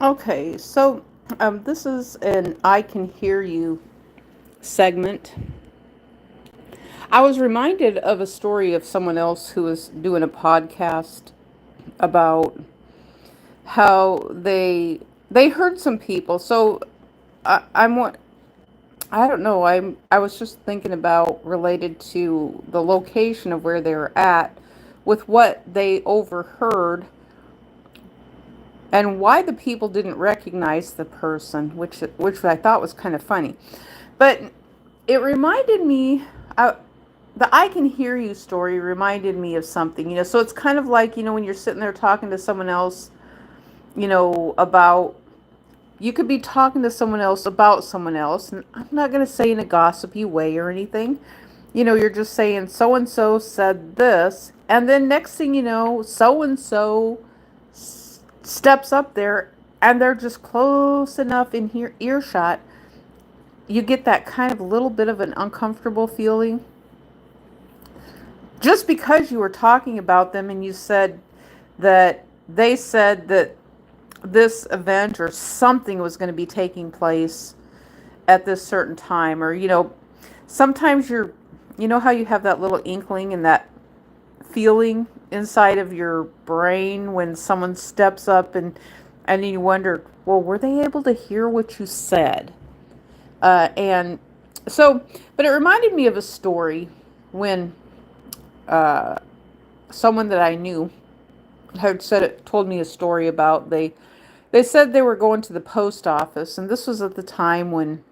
Okay, so this is an I Can Hear You segment. I was reminded of a story of someone else who was doing a podcast about how they heard some people. So I'm what I don't know. I was just thinking about related to the location of where they were at with what they overheard and why the people didn't recognize the person, which I thought was kind of funny. But it reminded me, the I Can Hear You story reminded me of something, so it's kind of like, when you're sitting there talking to someone else, about, you could be talking to someone else about someone else, and I'm not going to say in a gossipy way or anything. You're just saying so and so said this, and then next thing you know, so and so steps up there and they're just close enough in earshot. You get that kind of little bit of an uncomfortable feeling just because you were talking about them and you said that they said that this event or something was going to be taking place at this certain time, or sometimes how you have that little inkling and that feeling inside of your brain when someone steps up, and you wonder, well, were they able to hear what you said? And so, but it reminded me of a story when uh, someone that I knew told me a story about they said they were going to the post office, and this was at the time when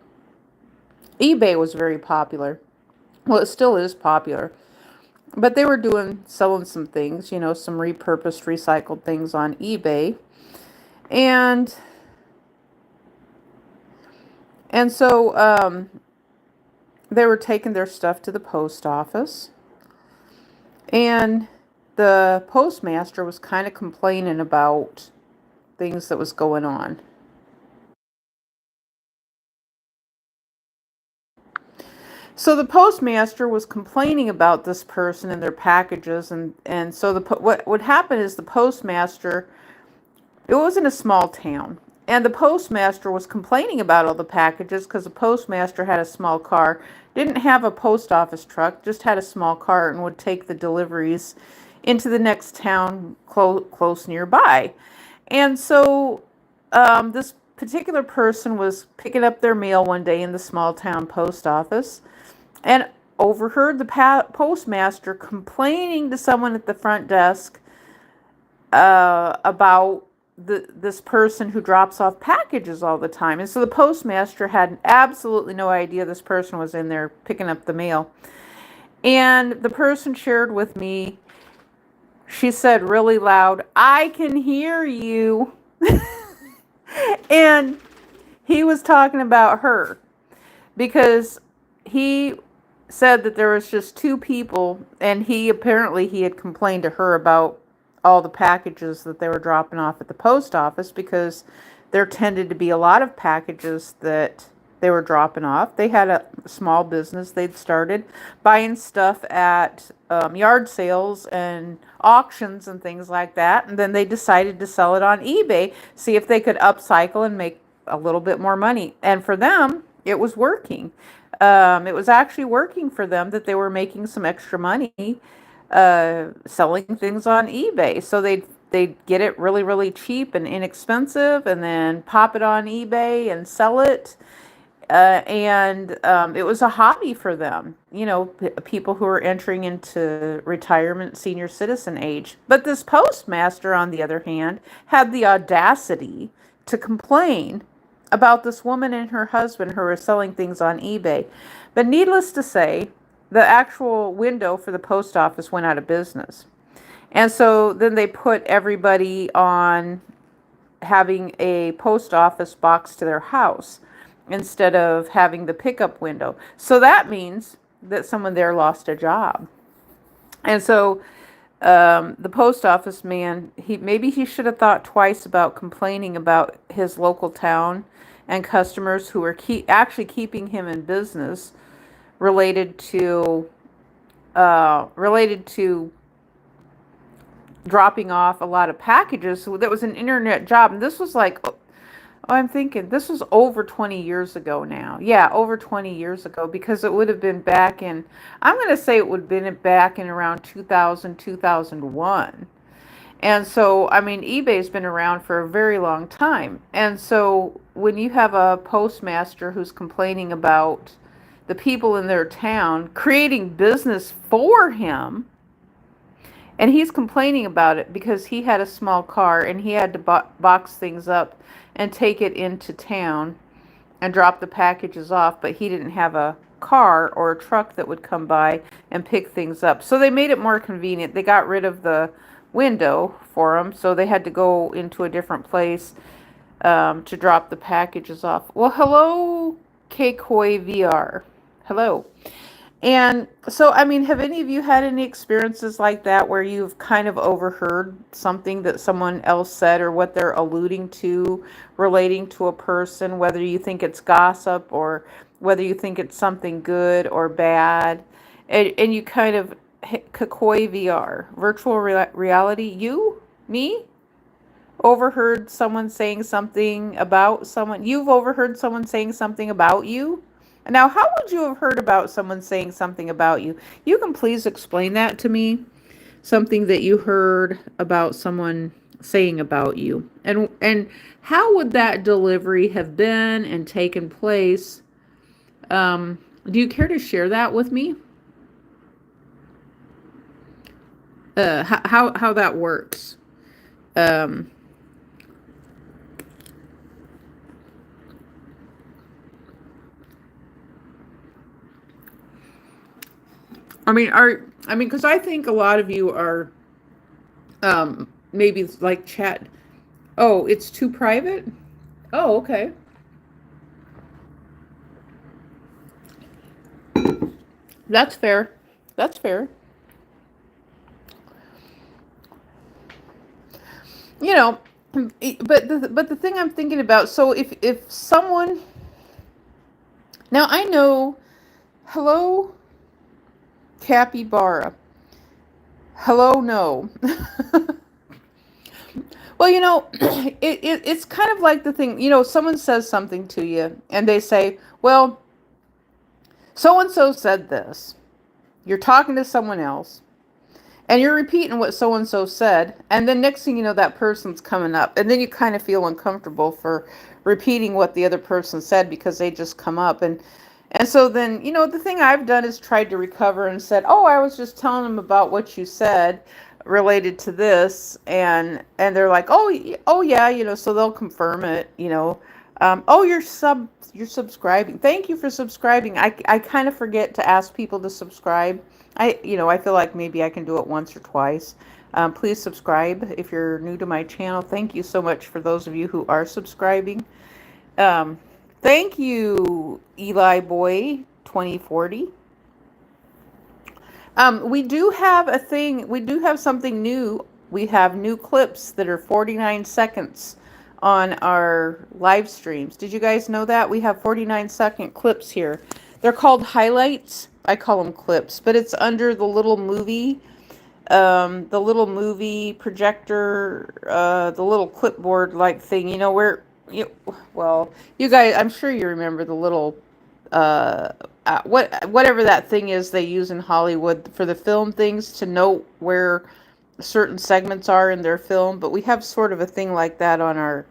eBay was very popular. Well, it still is popular, but they were selling some things, some repurposed, recycled things on eBay, and so they were taking their stuff to the post office, and the postmaster was kind of complaining about things that was going on. So the postmaster was complaining about this person and their packages, and so what would happen is the postmaster, it was in a small town, and the postmaster was complaining about all the packages because the postmaster had a small car, didn't have a post office truck, just had a small car, and would take the deliveries into the next town close nearby. And so this particular person was picking up their mail one day in the small town post office and overheard the postmaster complaining to someone at the front desk about this person who drops off packages all the time. And so the postmaster had absolutely no idea this person was in there picking up the mail. And the person shared with me, she said really loud, "I can hear you." And he was talking about her because he said that there was just two people, and he had complained to her about all the packages that they were dropping off at the post office, because there tended to be a lot of packages that they were dropping off. They had a small business. They'd started buying stuff at yard sales and auctions and things like that, and then they decided to sell it on eBay, see if they could upcycle and make a little bit more money. And for them, it was working. It was actually working for them, that they were making some extra money selling things on eBay. So they'd get it really, really cheap and inexpensive, and then pop it on eBay and sell it. And it was a hobby for them, people who are entering into retirement, senior citizen age. But this postmaster, on the other hand, had the audacity to complain about this woman and her husband who were selling things on eBay. But needless to say, the actual window for the post office went out of business. And so then they put everybody on having a post office box to their house instead of having the pickup window. So that means that someone there lost a job. And so the post office man, he should have thought twice about complaining about his local town and customers who were actually keeping him in business, related to dropping off a lot of packages. So that was an internet job, and this was like Oh, I'm thinking this was over 20 years ago now. Yeah, over 20 years ago because it would have been back in, I'm going to say it would have been back in around 2000, 2001. And so, I mean, eBay's been around for a very long time. And so, when you have a postmaster who's complaining about the people in their town creating business for him, and he's complaining about it because he had a small car and he had to box things up and take it into town and drop the packages off, but he didn't have a car or a truck that would come by and pick things up. So they made it more convenient. They got rid of the window for him, so they had to go into a different place to drop the packages off. Well, hello, Koi VR. Hello. And so, I mean, have any of you had any experiences like that where you've kind of overheard something that someone else said or what they're alluding to relating to a person, whether you think it's gossip or whether you think it's something good or bad, and you kind of Kakoi VR, virtual reality, me, overheard someone saying something about someone, you've overheard someone saying something about you? Now, how would you have heard about someone saying something about you? You can please explain that to me. Something that you heard about someone saying about you. And how would that delivery have been and taken place? Do you care to share that with me? How that works? Um, because I think a lot of you are maybe like chat. Oh, it's too private? Oh, okay. That's fair. That's fair. You know, but the thing I'm thinking about, so if someone, now I know, hello, capybara. Hello, no. Well, it's kind of like the thing, someone says something to you and they say, well, so and so said this. You're talking to someone else and you're repeating what so and so said, and then next thing you know, that person's coming up, and then you kind of feel uncomfortable for repeating what the other person said because they just come up, and so then the thing I've done is tried to recover and said, oh, I was just telling them about what you said related to this, and they're like, oh yeah, so they'll confirm it, oh, you're subscribing. Thank you for subscribing. I kind of forget to ask people to subscribe. I feel like maybe I can do it once or twice. Please subscribe if you're new to my channel. Thank you so much for those of you who are subscribing. Um, Thank you, Eli Boy 2040. We do have a thing. We do have something new. We have new clips that are 49 seconds on our live streams. Did you guys know that? We have 49-second clips here. They're called highlights. I call them clips, but it's under the little movie projector, the little clipboard like thing, where you guys, I'm sure you remember the little whatever that thing is they use in Hollywood for the film things to note where certain segments are in their film, but we have sort of a thing like that on our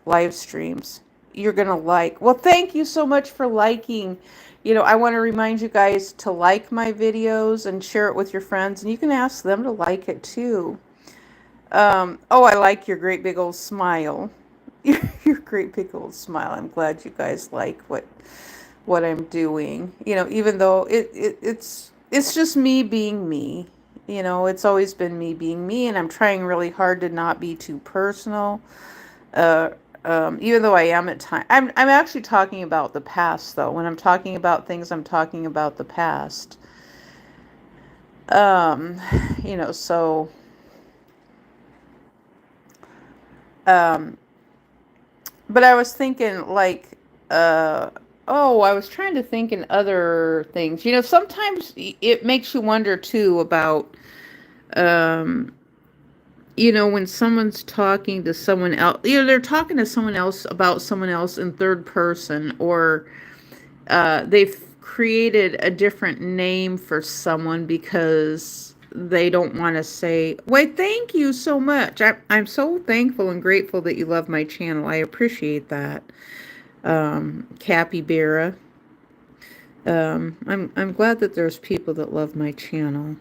live streams. You're gonna like. Well, thank you so much for liking. I want to remind you guys to like my videos and share it with your friends, and you can ask them to like it too. Oh, I like your great big old smile. Your great big old smile. I'm glad you guys like what I'm doing. Even though it's just me being me. It's always been me being me, and I'm trying really hard to not be too personal. Even though I am at times, I'm actually talking about the past though. When I'm talking about things, I'm talking about the past. Um, so um, but I was thinking like, I was trying to think in other things. Sometimes it makes you wonder too about, um, when someone's talking to someone else, they're talking to someone else about someone else in third person, or they've created a different name for someone because they don't want to say, wait, thank you so much. I'm so thankful and grateful that you love my channel. I appreciate that. Capybara. I'm glad that there's people that love my channel.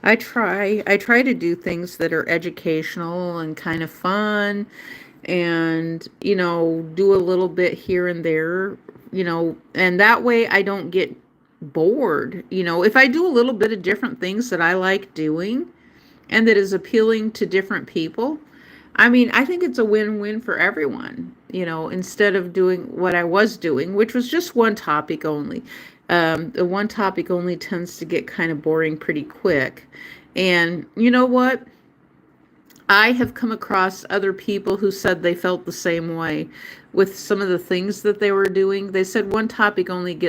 I try to do things that are educational and kind of fun, and do a little bit here and there, and that way I don't get bored. If I do a little bit of different things that I like doing and that is appealing to different people, I mean, I think it's a win-win for everyone, instead of doing what I was doing, which was just one topic only. The one topic only tends to get kind of boring pretty quick. And you know what? I have come across other people who said they felt the same way with some of the things that they were doing. They said one topic only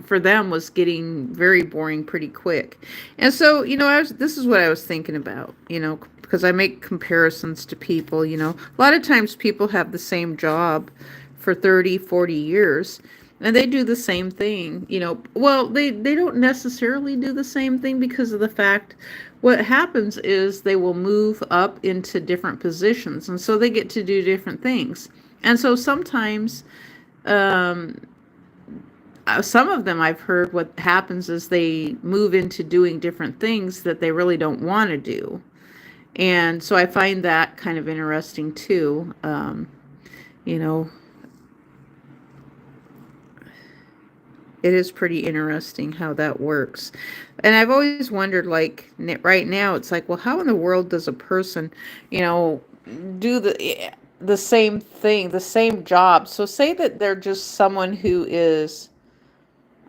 for them was getting very boring pretty quick. And so, this is what I was thinking about, because I make comparisons to people, a lot of times people have the same job for 30, 40 years. And they do the same thing, well, they don't necessarily do the same thing, because of the fact what happens is they will move up into different positions. And so they get to do different things. And so sometimes, some of them I've heard what happens is they move into doing different things that they really don't want to do. And so I find that kind of interesting too. It is pretty interesting how that works. And I've always wondered, like, right now, it's like, well, how in the world does a person, do the same thing, the same job? So say that they're just someone who is,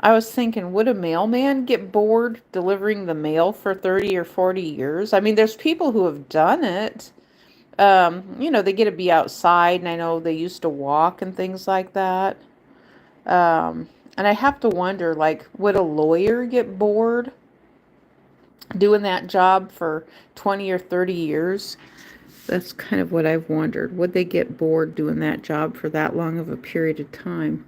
I was thinking, would a mailman get bored delivering the mail for 30 or 40 years? I mean, there's people who have done it. They get to be outside, and I know they used to walk and things like that. And I have to wonder, like, would a lawyer get bored doing that job for 20 or 30 years? That's kind of what I've wondered. Would they get bored doing that job for that long of a period of time?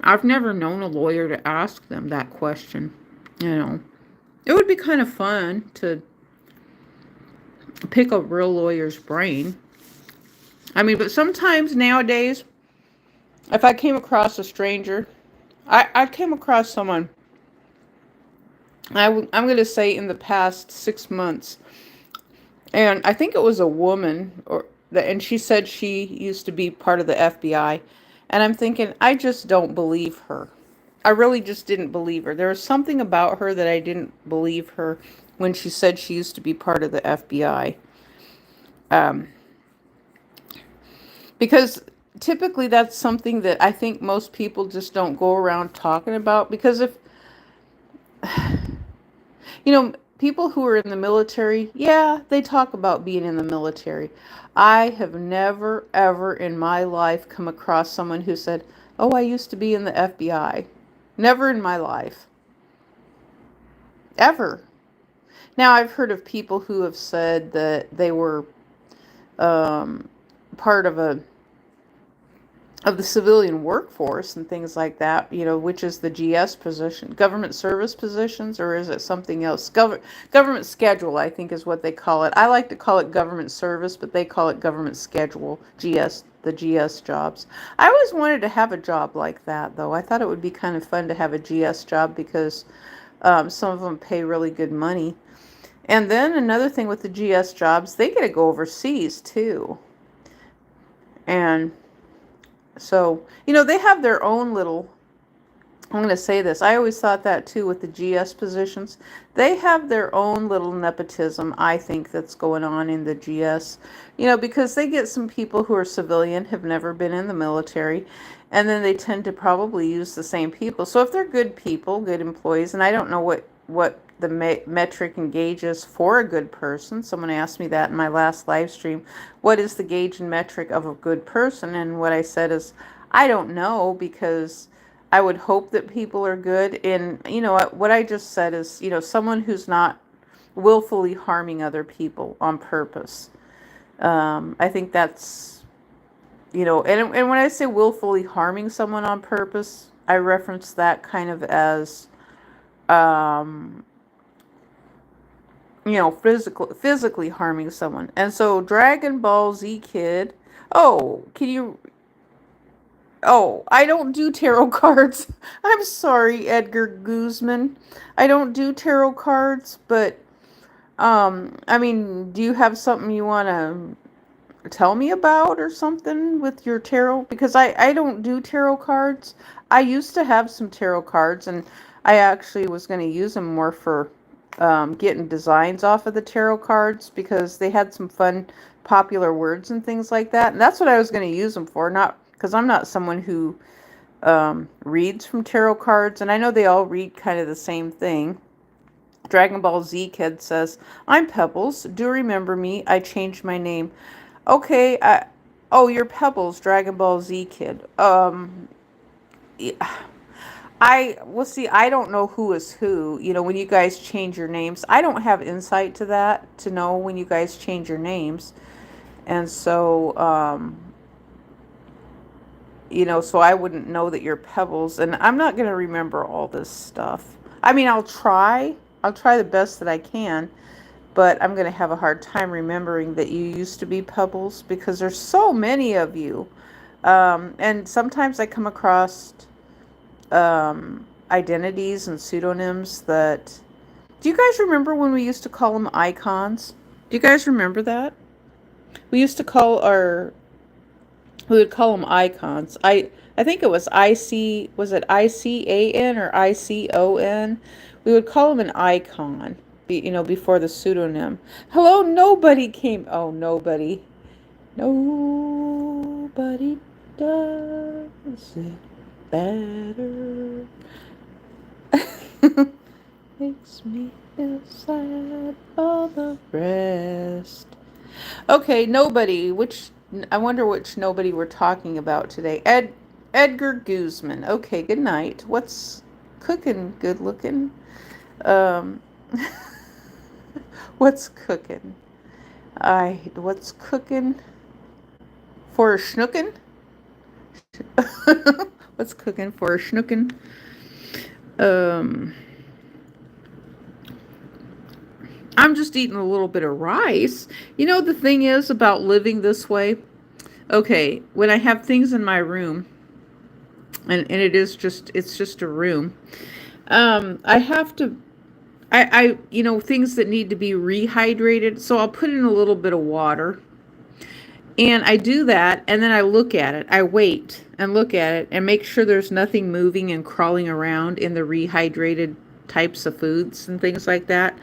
I've never known a lawyer to ask them that question. It would be kind of fun to pick a real lawyer's brain. I mean, but sometimes nowadays, if I came across a stranger, I came across someone, I'm going to say in the past 6 months, and I think it was a woman, and she said she used to be part of the FBI, and I'm thinking, I just don't believe her. I really just didn't believe her. There was something about her that I didn't believe her when she said she used to be part of the FBI. Because typically that's something that I think most people just don't go around talking about, because if people who are in the military, yeah, they talk about being in the military. I have never ever in my life come across someone who said, oh, I used to be in the FBI. Never in my life, ever. Now, I've heard of people who have said that they were part of the civilian workforce and things like that, which is the GS position, government service positions, or is it something else? Government schedule, I think, is what they call it. I like to call it government service, but they call it government schedule, GS, the GS jobs. I always wanted to have a job like that, though. I thought it would be kind of fun to have a GS job, because some of them pay really good money. And then another thing with the GS jobs, they get to go overseas too. And so, they have their own little, I'm going to say this, I always thought that too with the GS positions. They have their own little nepotism, I think, that's going on in the GS, because they get some people who are civilian, have never been in the military, and then they tend to probably use the same people. So if they're good people, good employees, and I don't know what the metric and gauge is for a good person. Someone asked me that in my last live stream. What is the gauge and metric of a good person? And what I said is, I don't know, because I would hope that people are good. And what I just said is, someone who's not willfully harming other people on purpose. I think that's, and when I say willfully harming someone on purpose, I reference that kind of as, um, physically harming someone. And so Dragon Ball Z Kid, oh, can you, oh, I don't do tarot cards. I'm sorry, Edgar Guzman. I don't do tarot cards, but, I mean, do you have something you want to tell me about or something with your tarot? Because I don't do tarot cards. I used to have some tarot cards, and I actually was going to use them more for getting designs off of the tarot cards because they had some fun popular words and things like that. And that's what I was going to use them for, not because I'm not someone who reads from tarot cards, and I know they all read kind of the same thing. Dragon Ball Z Kid says, I'm Pebbles. Do remember me? I changed my name. Okay, oh, you're Pebbles, Dragon Ball Z Kid. Yeah, well, see, I don't know who is who. When you guys change your names, I don't have insight to that to know when you guys change your names, and so, so I wouldn't know that you're Pebbles, and I'm not gonna remember all this stuff. I mean, I'll try. I'll try the best that I can, but I'm going to have a hard time remembering that you used to be Pebbles because there's so many of you. And sometimes I come across identities and pseudonyms that... Do you guys remember when we used to call them icons? Do you guys remember that? We used to call we would call them icons. I think it was was it ICAN or ICON? We would call them an icon, before the pseudonym. Hello, nobody came. Oh, nobody. Nobody does it better. Makes me feel sad for the rest. Okay, nobody. I wonder which nobody we're talking about today. Edgar Guzman. Okay, good night. What's cooking? Good looking. Um, what's cooking? What's cooking for a schnookin'? What's cooking for a schnookin'? I'm just eating a little bit of rice. The thing is about living this way. Okay, when I have things in my room, and it's just a room, I have to, things that need to be rehydrated, so I'll put in a little bit of water, and I do that, and then I look at it. I wait and look at it and make sure there's nothing moving and crawling around in the rehydrated types of foods and things like that.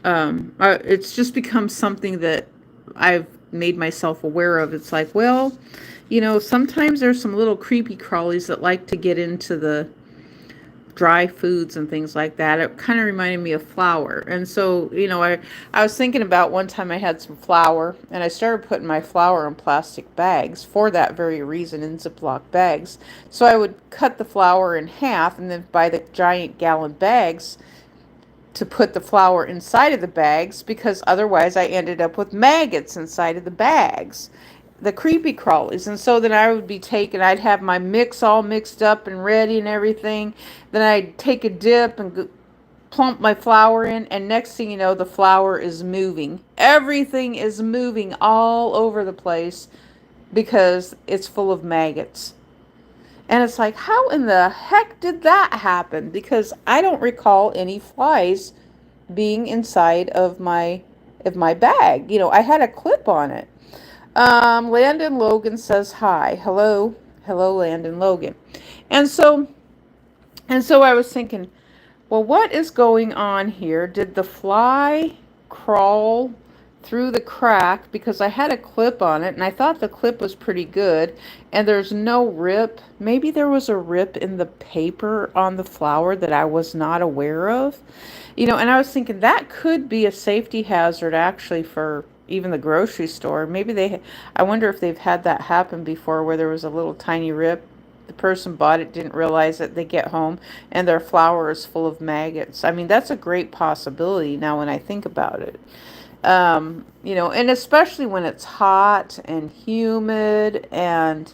It's just become something that I've made myself aware of. It's like, well, sometimes there's some little creepy crawlies that like to get into the dry foods and things like that. It kind of reminded me of flour. And so, I was thinking about one time I had some flour, and I started putting my flour in plastic bags for that very reason, in Ziploc bags. So I would cut the flour in half and then buy the giant gallon bags to put the flour inside of the bags, because otherwise I ended up with maggots inside of the bags, the creepy crawlies. And so then I'd have my mix all mixed up and ready and everything. Then I'd take a dip and plump my flour in, and next thing you know, the flour is moving. Everything is moving all over the place because it's full of maggots. And it's like, how in the heck did that happen? Because I don't recall any flies being inside of my bag. I had a clip on it. Landon Logan says hi. Hello, Landon Logan. And so I was thinking, well, what is going on here? Did the fly crawl through the crack? Because I had a clip on it and I thought the clip was pretty good, and there's no rip. Maybe there was a rip in the paper on the flour that I was not aware of. And I was thinking that could be a safety hazard actually for even the grocery store. Maybe I wonder if they've had that happen before, where there was a little tiny rip the person bought it didn't realize that they get home and their flour is full of maggots. I mean, that's a great possibility now when I think about it. And especially when it's hot and humid and,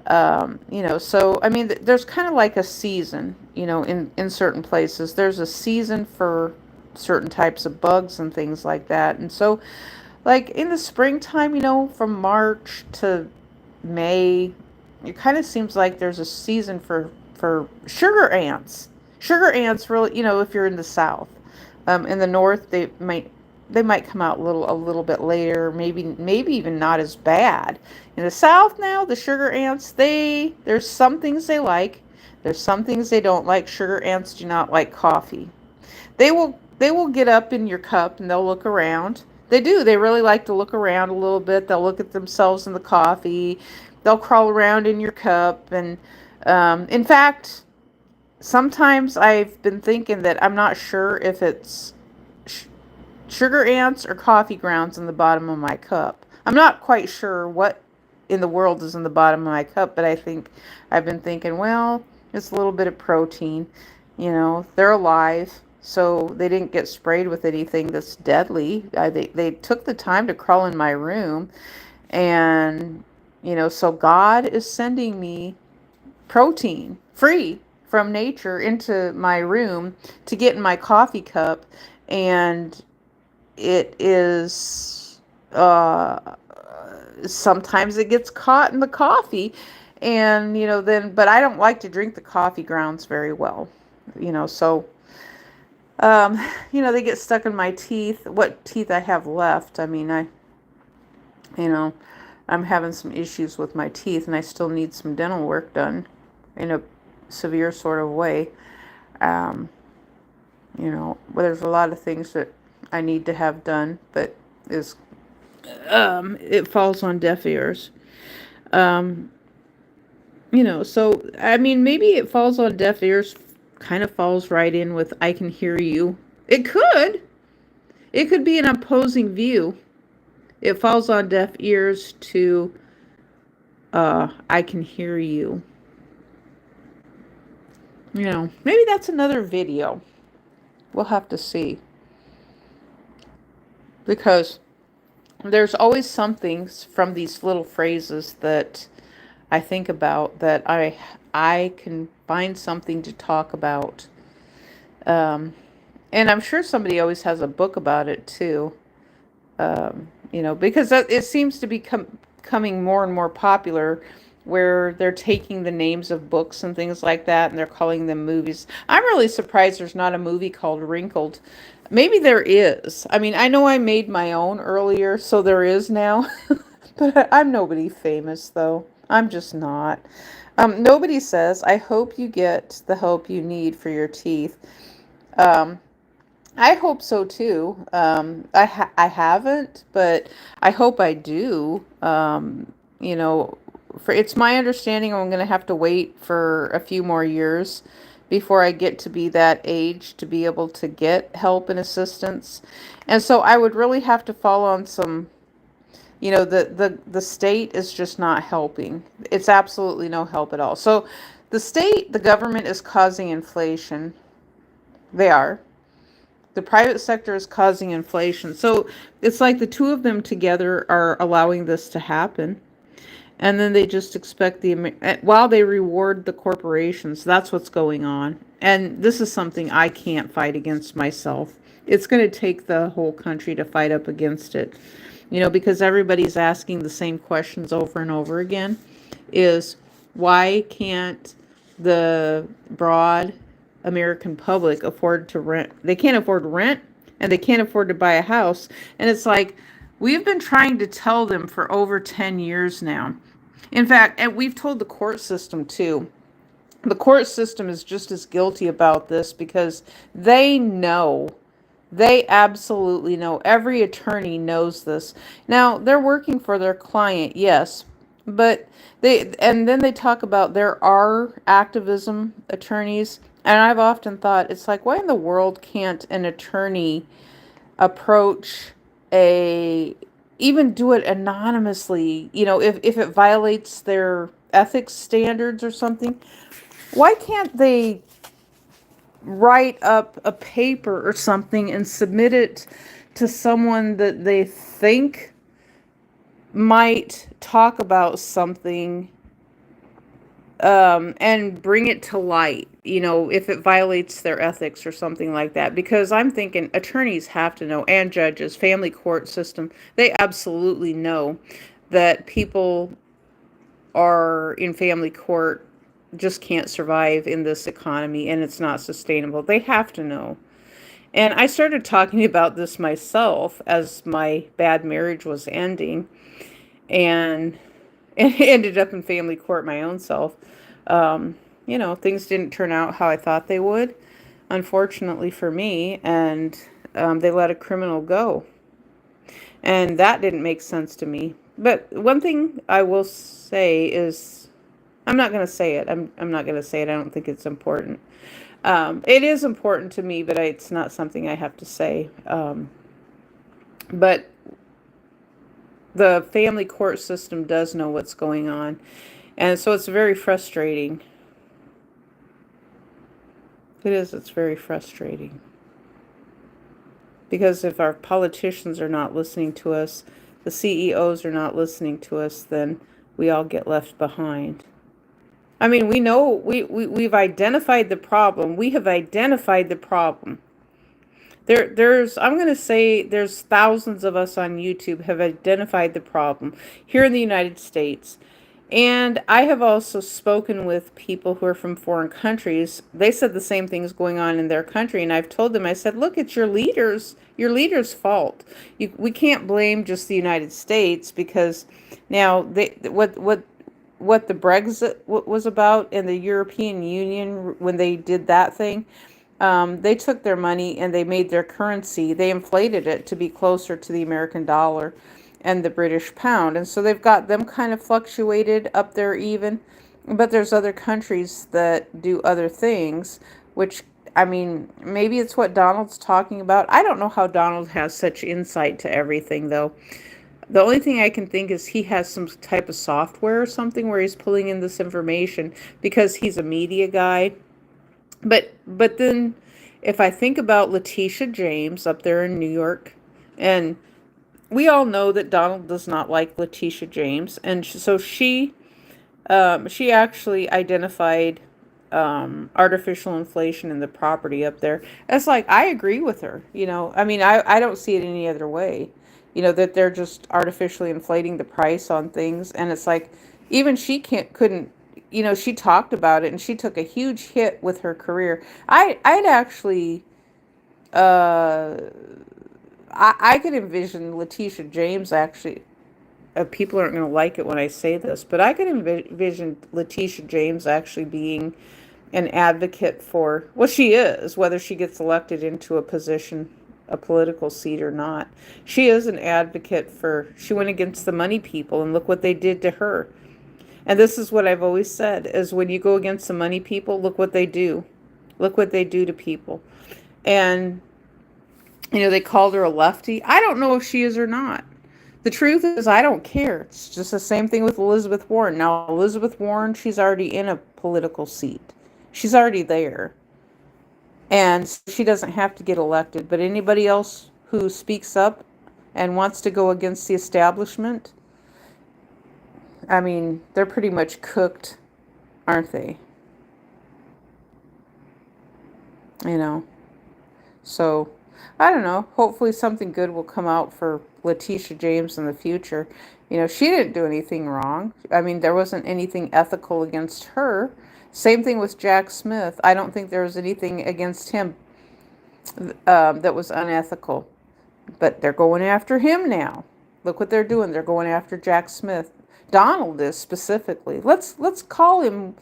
so, I mean, there's kind of like a season, in certain places. There's a season for certain types of bugs and things like that. And so, like in the springtime, from March to May, it kind of seems like there's a season for sugar ants. Sugar ants really, if you're in the south. In the north, they might come out a little bit later, maybe even not as bad. In the south now, the sugar ants, there's some things they like, there's some things they don't like. Sugar ants do not like coffee. They will get up in your cup and they'll look around. They do. They really like to look around a little bit. They'll look at themselves in the coffee. They'll crawl around in your cup. And in fact, sometimes I've been thinking that I'm not sure if it's sugar ants or coffee grounds in the bottom of my cup. I'm not quite sure what in the world is in the bottom of my cup, but I've been thinking, well, it's a little bit of protein. They're alive, so they didn't get sprayed with anything that's deadly. They took the time to crawl in my room, and so God is sending me protein free from nature into my room to get in my coffee cup, and it is sometimes it gets caught in the coffee, and but I don't like to drink the coffee grounds very well, so they get stuck in my teeth, what teeth I have left. I mean, I'm having some issues with my teeth, and I still need some dental work done in a severe sort of way. But there's a lot of things that I need to have done, but it falls on deaf ears. Um, so I mean, maybe it falls on deaf ears, kind of falls right in with I can hear you. It could. It could be an opposing view. It falls on deaf ears to I can hear you. Maybe that's another video. We'll have to see. Because there's always some things from these little phrases that I think about that I can find something to talk about. And I'm sure somebody always has a book about it too. Because it seems to be becoming more and more popular, where they're taking the names of books and things like that and they're calling them movies. I'm really surprised there's not a movie called Wrinkled. Maybe there is. I mean, I know I made my own earlier, so there is now. But I'm nobody famous, though. I'm just not. Nobody says, I hope you get the help you need for your teeth. I hope so too. I haven't, but I hope I do. It's my understanding I'm going to have to wait for a few more years before I get to be that age to be able to get help and assistance. And so I would really have to fall on some, the state is just not helping. It's absolutely no help at all. So the government is causing inflation. They are. The private sector is causing inflation. So it's like the two of them together are allowing this to happen. And then they just expect while they reward the corporations. That's what's going on. And this is something I can't fight against myself. It's going to take the whole country to fight up against it. Because everybody's asking the same questions over and over again. Is why can't the broad American public afford to rent? They can't afford rent, and they can't afford to buy a house. And it's like, we've been trying to tell them for over 10 years now. In fact, and we've told the court system too. The court system is just as guilty about this because they know. They absolutely know. Every attorney knows this. Now, they're working for their client, yes. But then they talk about there are activism attorneys. And I've often thought, it's like, why in the world can't an attorney approach even do it anonymously, if it violates their ethics standards or something. Why can't they write up a paper or something and submit it to someone that they think might talk about something, and bring it to light, if it violates their ethics or something like that? Because I'm thinking attorneys have to know, and judges, family court system, they absolutely know that people are in family court just can't survive in this economy, and it's not sustainable. They have to know. And I started talking about this myself as my bad marriage was ending, and it ended up in family court my own self. Things didn't turn out how I thought they would, unfortunately for me, and they let a criminal go. And that didn't make sense to me. But one thing I will say is, I'm not going to say it. I'm not going to say it. I don't think it's important. It is important to me, but it's not something I have to say. But the family court system does know what's going on. And so it's very frustrating. It is. It's very frustrating. Because if our politicians are not listening to us, the CEOs are not listening to us, then we all get left behind. I mean, we know, we've identified the problem. We have identified the problem. I'm going to say there's thousands of us on YouTube have identified the problem here in the United States. And I have also spoken with people who are from foreign countries. They said the same thing's going on in their country. And I've told them, I said, look, it's your leaders' fault. We can't blame just the United States, because now what the Brexit was about, and the European Union, when they did that thing, they took their money and they made their currency, they inflated it to be closer to the American dollar and the British pound. And so they've got them kind of fluctuated up there even. But there's other countries that do other things, which, I mean, maybe it's what Donald's talking about. I don't know how Donald has such insight to everything, though. The only thing I can think is he has some type of software or something where he's pulling in this information because he's a media guy. But then if I think about Letitia James up there in New York, and we all know that Donald does not like Letitia James, and so she actually identified artificial inflation in the property up there. It's like, I agree with her. I mean, I don't see it any other way. That they're just artificially inflating the price on things, and it's like, even she couldn't. She talked about it, and she took a huge hit with her career. I'd actually, I could envision Letitia James actually. People aren't going to like it when I say this, but I could envision Letitia James actually being an advocate for, well, she is, whether she gets elected into a position, a political seat or not. She is an advocate she went against the money people, and look what they did to her. And this is what I've always said, is when you go against the money people, look what they do. Look what they do to people. And, they called her a lefty. I don't know if she is or not. The truth is, I don't care. It's just the same thing with Elizabeth Warren. Now, Elizabeth Warren, she's already in a political seat. She's already there. And she doesn't have to get elected. But anybody else who speaks up and wants to go against the establishment, I mean, they're pretty much cooked, aren't they? So, I don't know. Hopefully something good will come out for Letitia James in the future. She didn't do anything wrong. I mean, there wasn't anything ethical against her. Same thing with Jack Smith. I don't think there was anything against him that was unethical. But they're going after him now. Look what they're doing. They're going after Jack Smith. Donald is specifically. Let's call him,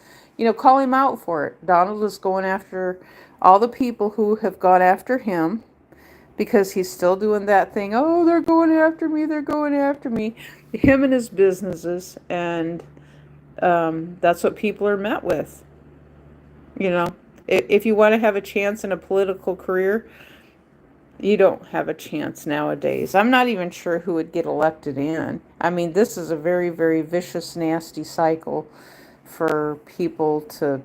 call him out for it. Donald is going after all the people who have gone after him, because he's still doing that thing. Oh, they're going after me. They're going after me. Him and his businesses. And that's what people are met with. If you want to have a chance in a political career, you don't have a chance nowadays. I'm not even sure who would get elected in. I mean, this is a very, very vicious, nasty cycle for people to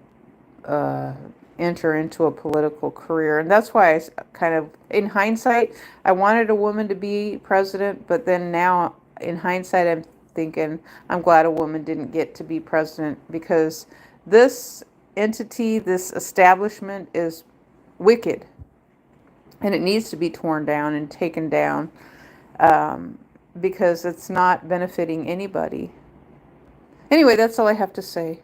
enter into a political career. And that's why kind of, in hindsight, I wanted a woman to be president, but then now, in hindsight, I'm thinking I'm glad a woman didn't get to be president, because this entity, this establishment is wicked, and it needs to be torn down and taken down, because it's not benefiting anybody. Anyway, that's all I have to say.